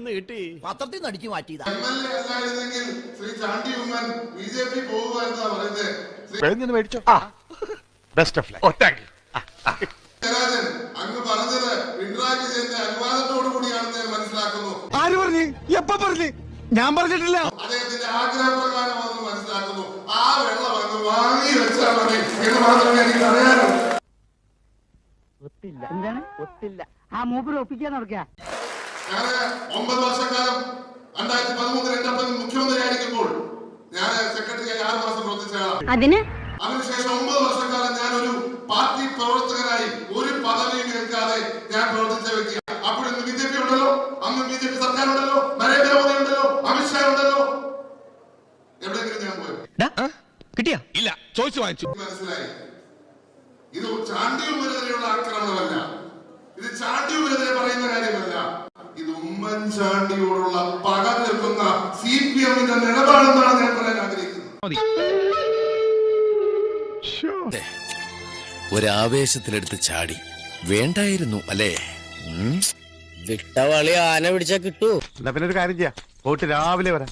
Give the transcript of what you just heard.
നിന്ന് കിട്ടി? പത്രത്തിൽ നിന്ന് അടിച്ചു മാറ്റിയതാ. ശ്രീ ചാണ്ടി ഉമ്മൻ BJP പോകുമെന്നാ പറയുന്നത്. മേടിച്ചോ. Best of luck. അങ്ങ് പറഞ്ഞത് പിണറായി വിജയന്റെ അനുവാദത്തോടു കൂടിയാണെന്ന് ഞാൻ മനസ്സിലാക്കുന്നു. ആര് പറഞ്ഞു? എപ്പ പറഞ്ഞു? ഞാൻ പറഞ്ഞിട്ടില്ല. അദ്ദേഹത്തിന്റെ ആഗ്രഹപ്രകാരമാണെന്ന് മനസ്സിലാക്കുന്നു. ആ വെള്ളം അങ്ങ് വാങ്ങി വെച്ചാൽ മതി എന്ന് മാത്രമേ എനിക്ക് അറിയാനുള്ളൂ. ഞാൻ 9 വർഷക്കാലം 2013 എന്റെ അപ്പം മുഖ്യമന്ത്രിയായിരിക്കുമ്പോൾ ഞാൻ സെക്രട്ടറിയായി 6 മാസം പ്രവർത്തിച്ച ആളാണ്. അതിനുശേഷം 9 വർഷക്കാലം ഞാൻ ഒരു പാർട്ടി പ്രവർത്തകനായി ഒരു പദവിയും ഏൽക്കാതെ ഞാൻ പ്രവർത്തിച്ച വ്യക്തിയാണ്. അപ്പോഴൊന്നും BJP ഉണ്ടല്ലോ, അന്ന് BJP സർക്കാർ ഉണ്ടല്ലോ, നരേന്ദ്രമോദി ഉണ്ടല്ലോ, അമിത്ഷാ ഉണ്ടല്ലോ. എവിടെയെങ്കിലും ഞാൻ പോയത് കിട്ടിയാ? ഇല്ല, ചോദിച്ചു വാങ്ങിച്ചു. മനസ്സിലായി. ഇത് ചാണ്ടിയുമെതിരെയുള്ള ആക്രമണമല്ല, ഇത് ചാണ്ടിയുമെതിരെ പറയുന്ന കാര്യമല്ല, ഇത് ഉമ്മൻചാണ്ടിയോടുള്ള പക തീർക്കുന്ന CPM-ന്റെ നിലപാടെന്നാണ് ഞാൻ പറയാൻ ആഗ്രഹിക്കുന്നത്. ഒരാവേശത്തിലെടുത്ത് ചാടി വേണ്ടായിരുന്നു അല്ലേ? വിട്ടവളി ആന പിടിച്ചാ കിട്ടൂ. എന്നാ പിന്നെ ഒരു കാര്യം ചെയ്യാം, പോയിട്ട് രാവിലെ വരാം.